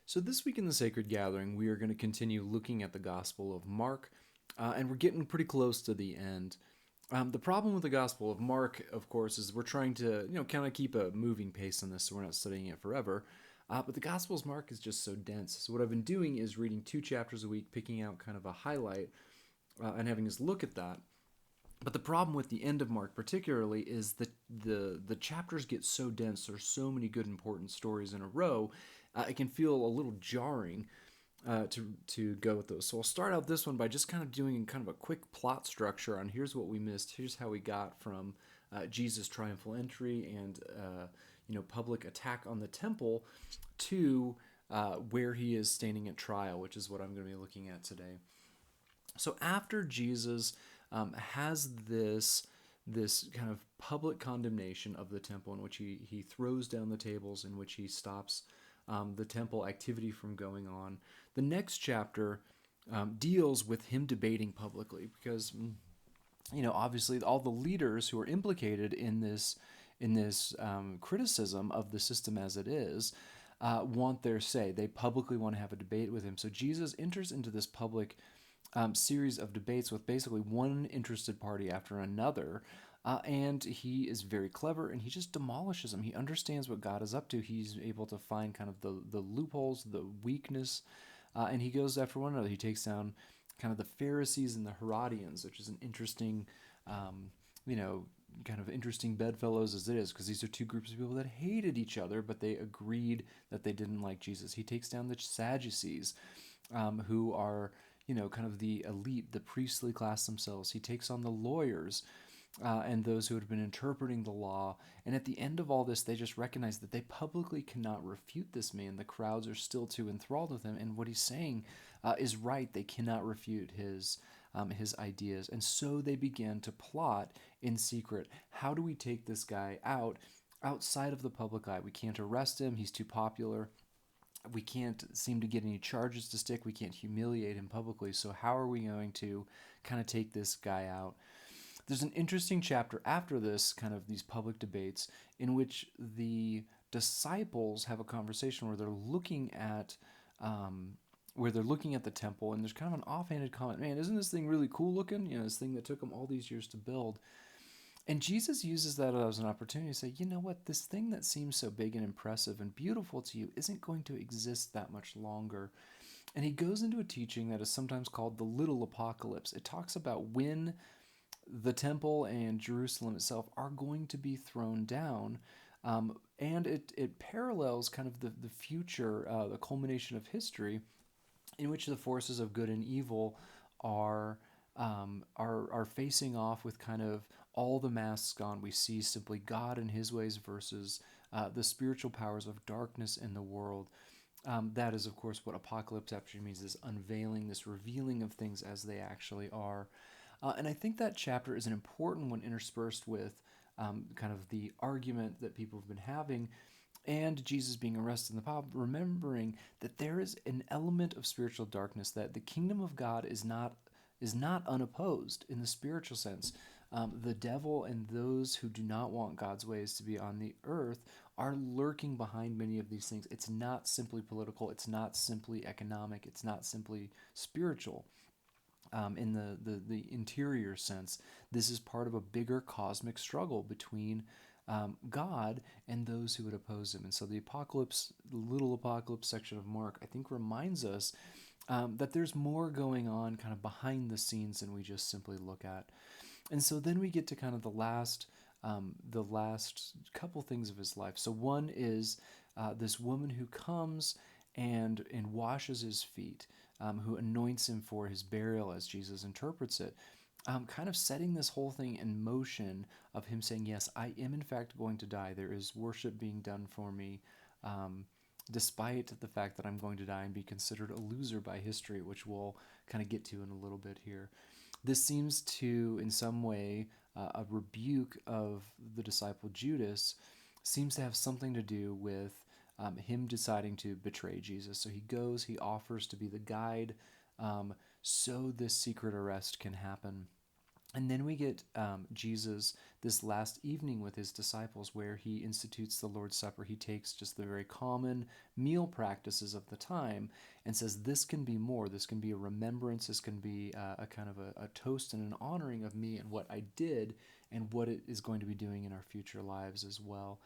So, this week in the Sacred Gathering, we are going to continue looking at the Gospel of Mark, and we're getting pretty close to the end. The problem with the Gospel of Mark, of course, is we're trying to, kind of keep a moving pace on this so we're not studying it forever. But the Gospel of Mark is just so dense. So, what I've been doing is reading 2 chapters a week, picking out kind of a highlight, and having us look at that. But the problem with the end of Mark, particularly, is that the chapters get so dense. There's so many good, important stories in a row. It can feel a little jarring to go with those. So I'll start out this one by just kind of doing kind of a quick plot structure on here's what we missed. Here's how we got from Jesus' triumphal entry and public attack on the temple to where he is standing at trial, which is what I'm going to be looking at today. So after Jesus has this kind of public condemnation of the temple, in which he throws down the tables, in which he stops the temple activity from going on, the next chapter deals with him debating publicly, because obviously all the leaders who are implicated in this criticism of the system as it is want their say. They publicly want to have a debate with him. So Jesus enters into this public series of debates with basically one interested party after another. And he is very clever, and he just demolishes them. He understands what God is up to. He's able to find kind of the loopholes, the weakness, and he goes after one another. He takes down kind of the Pharisees and the Herodians, which is an interesting, you know, kind of interesting bedfellows as it is, because these are two groups of people that hated each other, but they agreed that they didn't like Jesus. He takes down the Sadducees, who are kind of the elite, the priestly class themselves. He takes on the lawyers and those who had been interpreting the law. And at the end of all this, they just recognize that they publicly cannot refute this man. The crowds are still too enthralled with him, and what he's saying is right. They cannot refute his ideas, and so they begin to plot in secret. How do we take this guy out outside of the public eye? We can't arrest him. He's too popular. We can't seem to get any charges to stick. We can't humiliate him publicly. So how are we going to kind of take this guy out? There's an interesting chapter after this, kind of these public debates, in which the disciples have a conversation where they're looking at the temple, and there's kind of an offhanded comment, man, isn't this thing really cool looking? This thing that took them all these years to build. And Jesus uses that as an opportunity to say, you know what, this thing that seems so big and impressive and beautiful to you isn't going to exist that much longer. And he goes into a teaching that is sometimes called the little apocalypse. It talks about when the temple and Jerusalem itself are going to be thrown down. And it parallels kind of the future, the culmination of history, in which the forces of good and evil are are facing off with kind of all the masks gone. We see simply God and His ways versus the spiritual powers of darkness in the world. That is, of course, what apocalypse actually means: this unveiling, this revealing of things as they actually are. And I think that chapter is an important one, interspersed with kind of the argument that people have been having and Jesus being arrested in the pub, remembering that there is an element of spiritual darkness, that the kingdom of God is not unopposed in the spiritual sense. The devil and those who do not want God's ways to be on the earth are lurking behind many of these things. It's not simply political. It's not simply economic. It's not simply spiritual. In the interior sense, this is part of a bigger cosmic struggle between God and those who would oppose him. And so the apocalypse, the little apocalypse section of Mark, I think reminds us that there's more going on kind of behind the scenes than we just simply look at. And so then we get to kind of the last couple things of his life. So one is this woman who comes and washes his feet, who anoints him for his burial, as Jesus interprets it. Kind of setting this whole thing in motion of him saying, yes, I am in fact going to die. There is worship being done for me, despite the fact that I'm going to die and be considered a loser by history, which we'll kind of get to in a little bit here. This seems to, in some way, a rebuke of the disciple Judas, seems to have something to do with him deciding to betray Jesus. So he goes, he offers to be the guide, so this secret arrest can happen. And then we get Jesus this last evening with his disciples where he institutes the Lord's Supper. He takes just the very common meal practices of the time and says, this can be more. This can be a remembrance. This can be a kind of a toast and an honoring of me and what I did and what it is going to be doing in our future lives as well.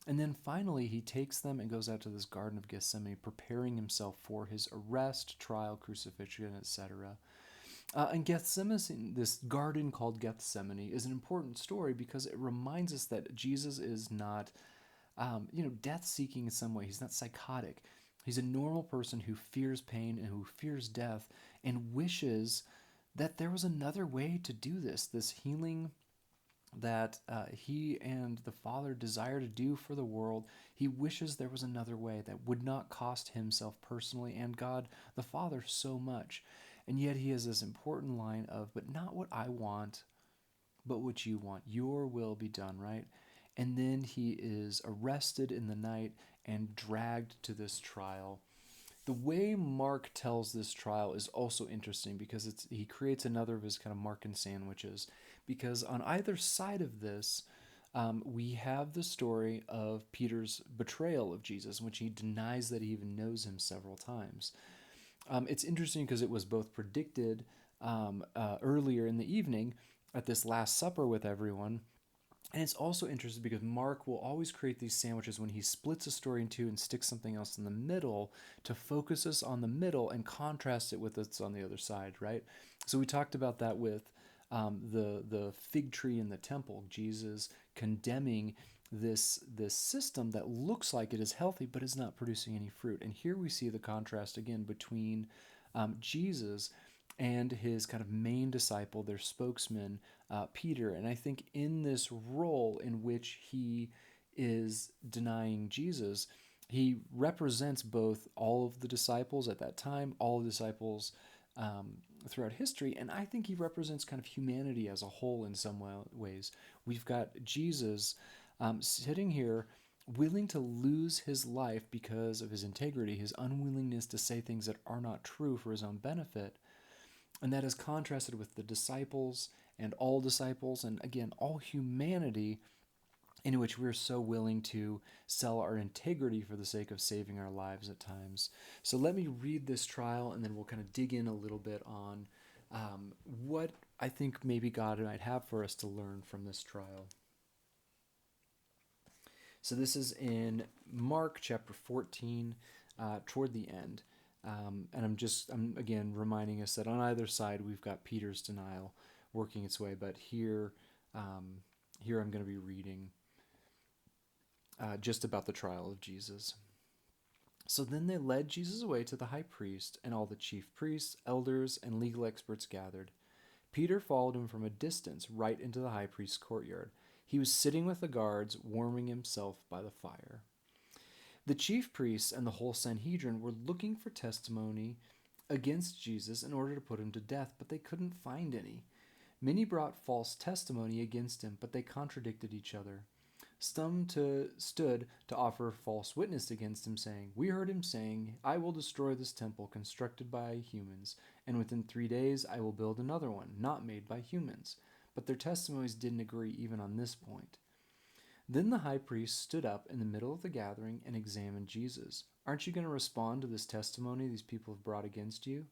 And then finally, he takes them and goes out to this Garden of Gethsemane, preparing himself for his arrest, trial, crucifixion, etc. And Gethsemane, this garden called Gethsemane, is an important story because it reminds us that Jesus is not, death-seeking in some way. He's not psychotic. He's a normal person who fears pain and who fears death and wishes that there was another way to do this healing that he and the Father desire to do for the world. He wishes there was another way that would not cost himself personally and God the Father so much. And yet he has this important line of, but not what I want, but what you want. Your will be done, right? And then he is arrested in the night and dragged to this trial. The way Mark tells this trial is also interesting because he creates another of his kind of Markan sandwiches. Because on either side of this, we have the story of Peter's betrayal of Jesus, in which he denies that he even knows him several times. It's interesting because it was both predicted earlier in the evening at this Last Supper with everyone. And it's also interesting because Mark will always create these sandwiches when he splits a story in two and sticks something else in the middle to focus us on the middle and contrast it with what's on the other side, right? So we talked about that with the fig tree in the temple, Jesus condemning this system that looks like it is healthy but is not producing any fruit. And here we see the contrast again between Jesus and his kind of main disciple, their spokesman, Peter. And I think in this role in which he is denying Jesus, he represents both all of the disciples at that time, all the disciples throughout history, and I think he represents kind of humanity as a whole in some ways. We've got Jesus sitting here willing to lose his life because of his integrity, his unwillingness to say things that are not true for his own benefit. And that is contrasted with the disciples and all disciples, and again, all humanity, in which we're so willing to sell our integrity for the sake of saving our lives at times. So let me read this trial, and then we'll kind of dig in a little bit on what I think maybe God might have for us to learn from this trial. So this is in Mark chapter 14, toward the end. And I'm again reminding us that on either side we've got Peter's denial working its way, but here I'm going to be reading just about the trial of Jesus. So then they led Jesus away to the high priest, and all the chief priests, elders, and legal experts gathered. Peter followed him from a distance right into the high priest's courtyard. He was sitting with the guards, warming himself by the fire. The chief priests and the whole Sanhedrin were looking for testimony against Jesus in order to put him to death, but they couldn't find any. Many brought false testimony against him, but they contradicted each other. Some stood to offer false witness against him, saying, "We heard him saying, 'I will destroy this temple constructed by humans, and within 3 days I will build another one, not made by humans.' But their testimonies didn't agree even on this point." Then the high priest stood up in the middle of the gathering and examined Jesus. "Aren't you going to respond to this testimony these people have brought against you?"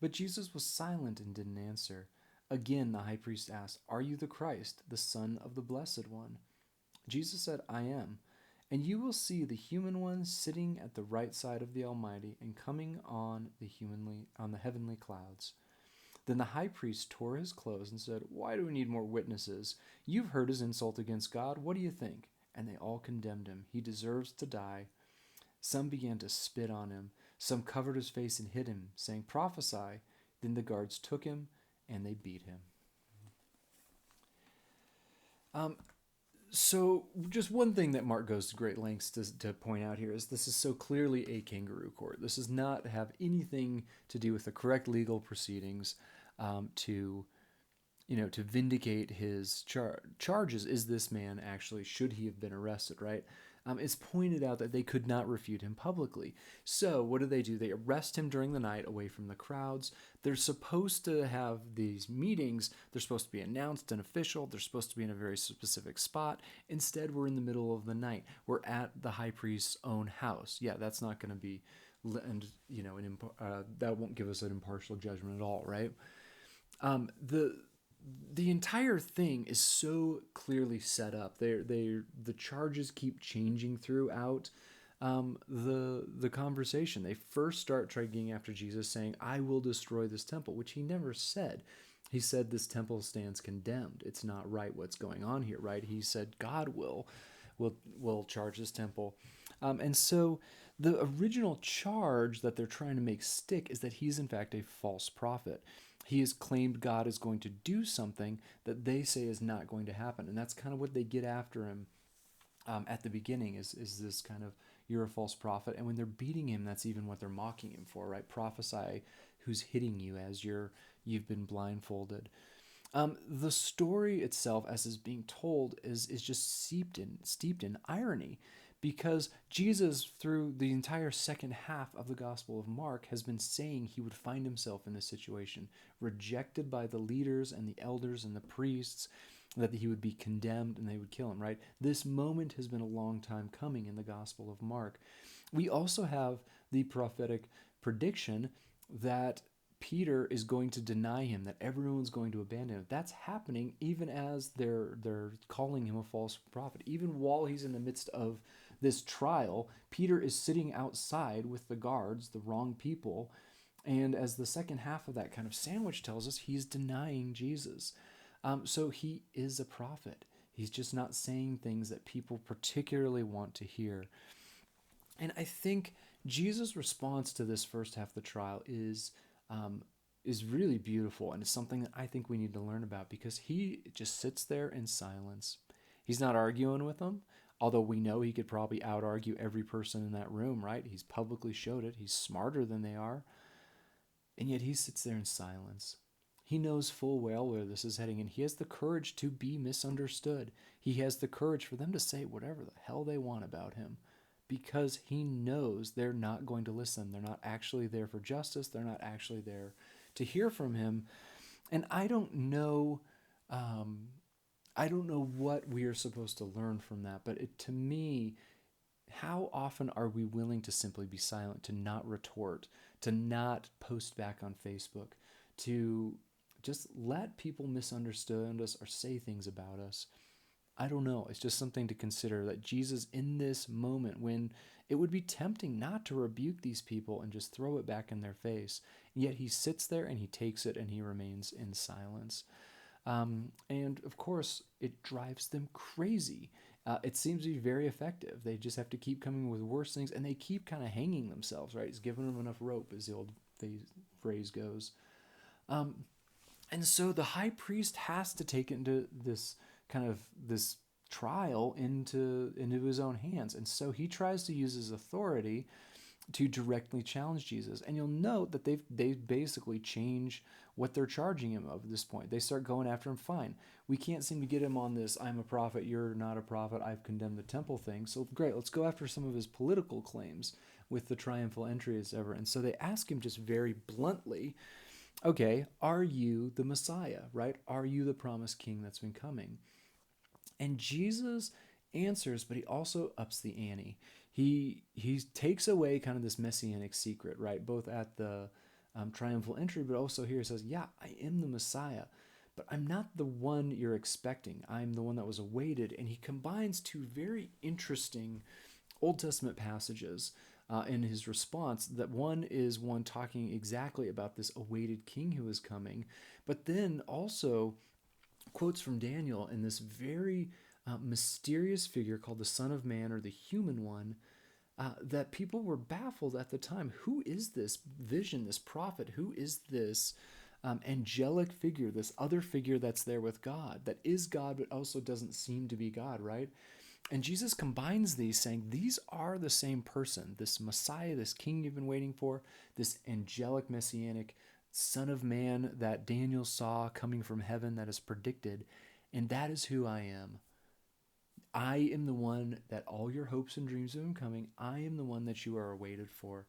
But Jesus was silent and didn't answer. Again the high priest asked, "Are you the Christ, the Son of the Blessed One?" Jesus said, "I am. And you will see the human one sitting at the right side of the Almighty and coming on the heavenly clouds." Then the high priest tore his clothes and said, "Why do we need more witnesses? You've heard his insult against God. What do you think?" And they all condemned him. "He deserves to die." Some began to spit on him. Some covered his face and hit him, saying, "Prophesy." Then the guards took him and they beat him. So just one thing that Mark goes to great lengths to point out here is this is so clearly a kangaroo court. This does not have anything to do with the correct legal proceedings to vindicate his charges. Is this man actually, should he have been arrested, right? it's pointed out that they could not refute him publicly. So what do? They arrest him during the night away from the crowds. They're supposed to have these meetings. They're supposed to be announced and official. They're supposed to be in a very specific spot. Instead, we're in the middle of the night. We're at the high priest's own house. Yeah, that's not going to be, and that won't give us an impartial judgment at all, right? The entire thing is so clearly set up. The charges keep changing throughout the conversation. They first start trying after Jesus, saying, "I will destroy this temple," which he never said. He said this temple stands condemned. It's not right what's going on here, right? He said God will charge this temple, and so the original charge that they're trying to make stick is that he's in fact a false prophet. He has claimed God is going to do something that they say is not going to happen, and that's kind of what they get after him at the beginning. Is this kind of, you're a false prophet, and when they're beating him, that's even what they're mocking him for, right? Prophesy who's hitting you as you've been blindfolded. The story itself, as is being told, is just steeped in irony, because Jesus, through the entire second half of the Gospel of Mark, has been saying he would find himself in this situation, rejected by the leaders and the elders and the priests, that he would be condemned and they would kill him, right? This moment has been a long time coming in the Gospel of Mark. We also have the prophetic prediction that Peter is going to deny him, that everyone's going to abandon him. That's happening even as they're calling him a false prophet. Even while he's in the midst of this trial, Peter is sitting outside with the guards, the wrong people, and as the second half of that kind of sandwich tells us, he's denying Jesus. So he is a prophet. He's just not saying things that people particularly want to hear. And I think Jesus' response to this first half of the trial is really beautiful, and it's something that I think we need to learn about, because he just sits there in silence. He's not arguing with them, although we know he could probably out-argue every person in that room, right? He's publicly showed it. He's smarter than they are. And yet he sits there in silence. He knows full well where this is heading, and he has the courage to be misunderstood. He has the courage for them to say whatever the hell they want about him, because he knows they're not going to listen. They're not actually there for justice. They're not actually there to hear from him. And I don't know what we are supposed to learn from that, but to me, how often are we willing to simply be silent, to not retort, to not post back on Facebook, to just let people misunderstand us or say things about us? I don't know. It's just something to consider, that Jesus, in this moment when it would be tempting not to rebuke these people and just throw it back in their face, yet he sits there and he takes it and he remains in silence. And of course, it drives them crazy. It seems to be very effective. They just have to keep coming with worse things, and they keep kind of hanging themselves, right? It's giving them enough rope, as the old phrase goes. And so the high priest has to take into this trial into his own hands. And so he tries to use his authority to directly challenge Jesus. And you'll note that they basically change what they're charging him of at this point. They start going after him. Fine, we can't seem to get him on this "I'm a prophet, you're not a prophet, I've condemned the temple" thing. So great, let's go after some of his political claims with the triumphal entry as ever. And so they ask him just very bluntly, okay, are you the Messiah, right? Are you the promised king that's been coming? And Jesus answers, but he also ups the ante. He takes away kind of this messianic secret, right? Both at the triumphal entry, but also here he says, yeah, I am the Messiah, but I'm not the one you're expecting. I'm the one that was awaited. And he combines two very interesting Old Testament passages in his response. That one is one talking exactly about this awaited king who is coming, but then also quotes from Daniel in this very mysterious figure called the Son of Man, or the Human One, that people were baffled at the time. Who is this vision, this prophet? Who is this angelic figure, this other figure that's there with God, that is God but also doesn't seem to be God, right? And Jesus combines these, saying these are the same person, this Messiah, this king you've been waiting for, this angelic messianic Son of Man that Daniel saw coming from heaven, that is predicted, and that is who I am. I am the one that all your hopes and dreams of him coming, I am the one that you are awaited for.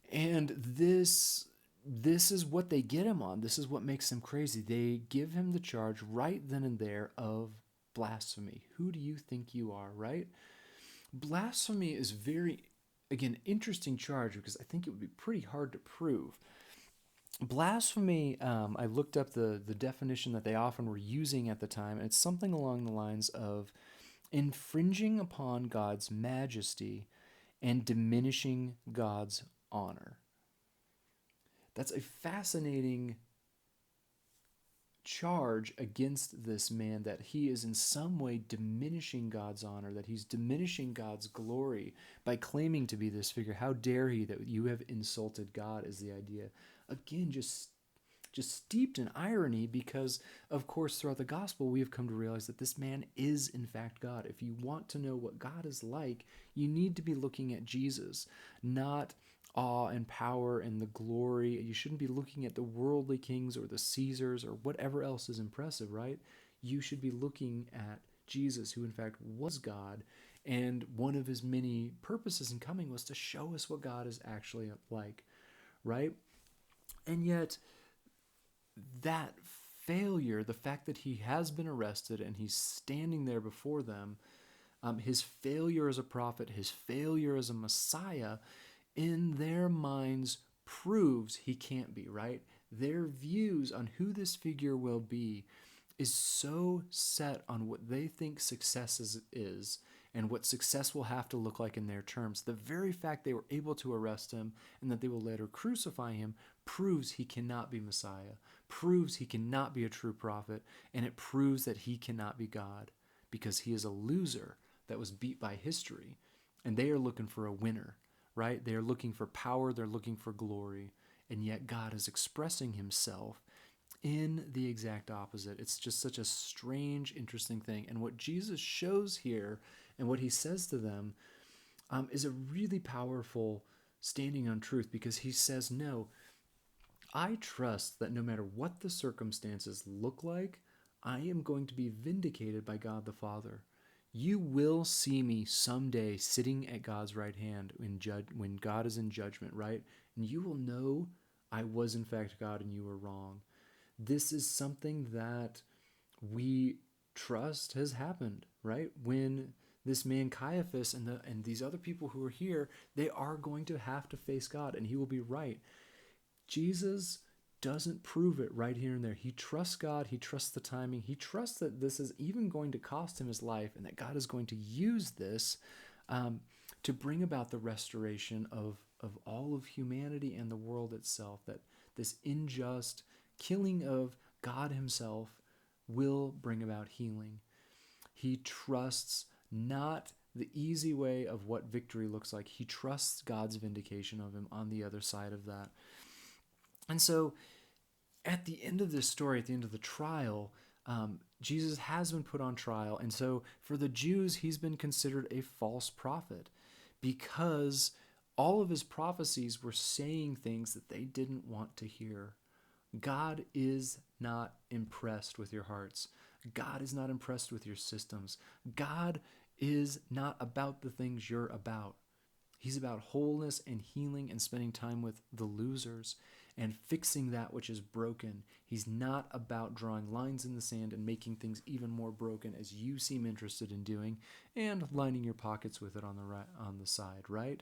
And this is what they get him on. This is what makes him crazy. They give him the charge right then and there of blasphemy. Who do you think you are, right? Blasphemy is very, again, interesting charge because I think it would be pretty hard to prove. Blasphemy, I looked up the definition that they often were using at the time, and it's something along the lines of infringing upon God's majesty and diminishing God's honor. That's a fascinating charge against this man, that he is in some way diminishing God's honor, that he's diminishing God's glory by claiming to be this figure. How dare he that you have insulted God, is the idea. Again, just steeped in irony, because of course throughout the gospel we have come to realize that this man is in fact God. If you want to know what God is like, you need to be looking at Jesus, not awe and power and the glory. You shouldn't be looking at the worldly kings or the Caesars or whatever else is impressive, right? You should be looking at Jesus, who in fact was God, and one of his many purposes in coming was to show us what God is actually like, right? And yet that failure, the fact that he has been arrested and he's standing there before them, his failure as a prophet, his failure as a Messiah, in their minds proves he can't be, right? Their views on who this figure will be is so set on what they think success is and what success will have to look like in their terms. The very fact they were able to arrest him and that they will later crucify him proves he cannot be Messiah, proves he cannot be a true prophet, and it proves that he cannot be God, because he is a loser that was beat by history, and they are looking for a winner, right? They are looking for power, they're looking for glory, and yet God is expressing himself in the exact opposite. It's just such a strange, interesting thing. And what Jesus shows here and what he says to them is a really powerful standing on truth, because he says, no, I trust that no matter what the circumstances look like, I am going to be vindicated by God the Father. You will see me someday sitting at God's right hand when God is in judgment, right? And you will know I was in fact God and you were wrong. This is something that we trust has happened, right? When this man Caiaphas and these other people who are here, they are going to have to face God, and he will be right. Jesus doesn't prove it right here and there. He trusts God. He trusts the timing. He trusts that this is even going to cost him his life, and that God is going to use this to bring about the restoration of all of humanity and the world itself, that this unjust killing of God himself will bring about healing. He trusts not the easy way of what victory looks like. He trusts God's vindication of him on the other side of that. And so at the end of this story, at the end of the trial, Jesus has been put on trial. And so for the Jews, he's been considered a false prophet, because all of his prophecies were saying things that they didn't want to hear. God is not impressed with your hearts. God is not impressed with your systems. God is not about the things you're about. He's about wholeness and healing and spending time with the losers and fixing that which is broken. He's not about drawing lines in the sand and making things even more broken, as you seem interested in doing, and lining your pockets with it on the side, right?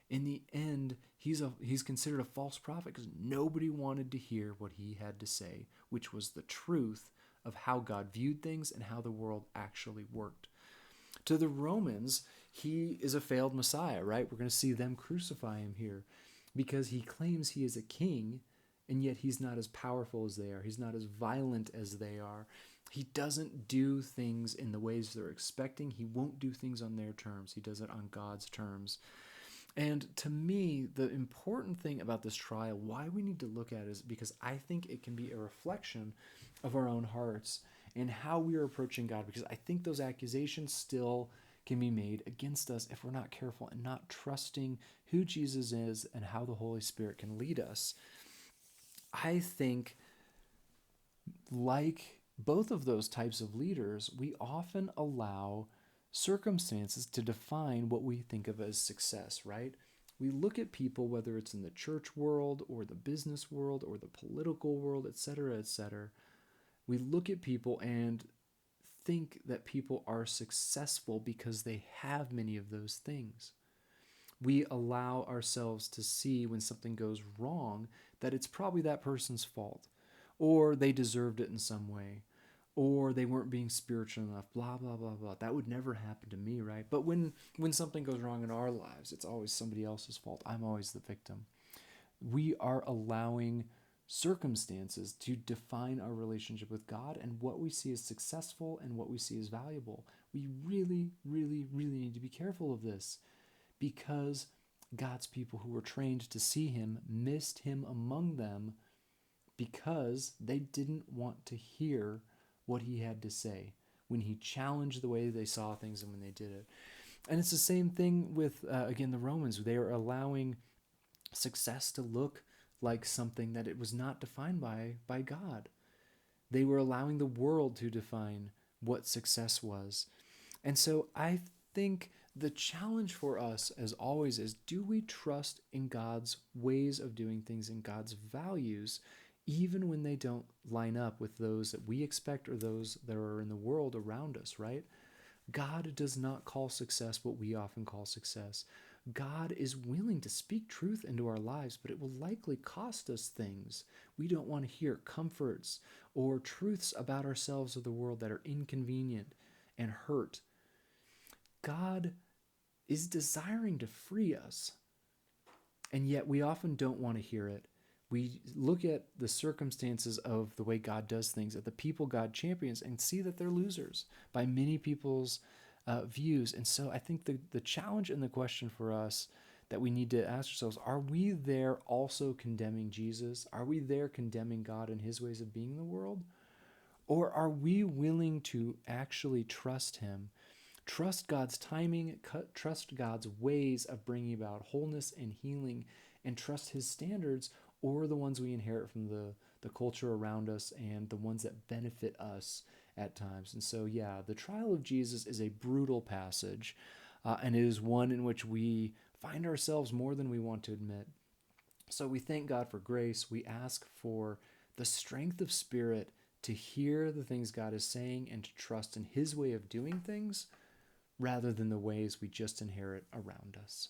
In the end, he's considered a false prophet because nobody wanted to hear what he had to say, which was the truth of how God viewed things and how the world actually worked. To the Romans, he is a failed Messiah, right? We're going to see them crucify him here because he claims he is a king, and yet he's not as powerful as they are. He's not as violent as they are. He doesn't do things in the ways they're expecting. He won't do things on their terms. He does it on God's terms. And to me, the important thing about this trial, why we need to look at it, is because I think it can be a reflection of our own hearts and how we are approaching God, because I think those accusations still can be made against us if we're not careful and not trusting who Jesus is and how the Holy Spirit can lead us. I think, like both of those types of leaders, we often allow circumstances to define what we think of as success, right? We look at people, whether it's in the church world or the business world or the political world, etc., etc. We look at people and think that people are successful because they have many of those things. We allow ourselves to see when something goes wrong that it's probably that person's fault, or they deserved it in some way, or they weren't being spiritual enough, blah blah blah blah. That would never happen to me, right? But when something goes wrong in our lives, it's always somebody else's fault. I'm always the victim. We are allowing circumstances to define our relationship with God and what we see as successful and what we see as valuable. We really, really, really need to be careful of this, because God's people who were trained to see him missed him among them because they didn't want to hear what he had to say when he challenged the way they saw things and when they did it. And it's the same thing with, again, the Romans. They are allowing success to look like something that it was not defined by God. They were allowing the world to define what success was. And so I think the challenge for us, as always, is, do we trust in God's ways of doing things and God's values, even when they don't line up with those that we expect or those that are in the world around us, right? God does not call success what we often call success. God is willing to speak truth into our lives, but it will likely cost us things. We don't want to hear comforts or truths about ourselves or the world that are inconvenient and hurt. God is desiring to free us, and yet we often don't want to hear it. We look at the circumstances of the way God does things, at the people God champions, and see that they're losers by many people's views. And so I think the challenge and the question for us that we need to ask ourselves, are we there also condemning Jesus? Are we there condemning God and his ways of being in the world? Or are we willing to actually trust him? Trust God's timing, trust God's ways of bringing about wholeness and healing, and trust his standards, or the ones we inherit from the culture around us and the ones that benefit us at times. And so, yeah, the trial of Jesus is a brutal passage, and it is one in which we find ourselves more than we want to admit. So we thank God for grace. We ask for the strength of spirit to hear the things God is saying and to trust in his way of doing things rather than the ways we just inherit around us.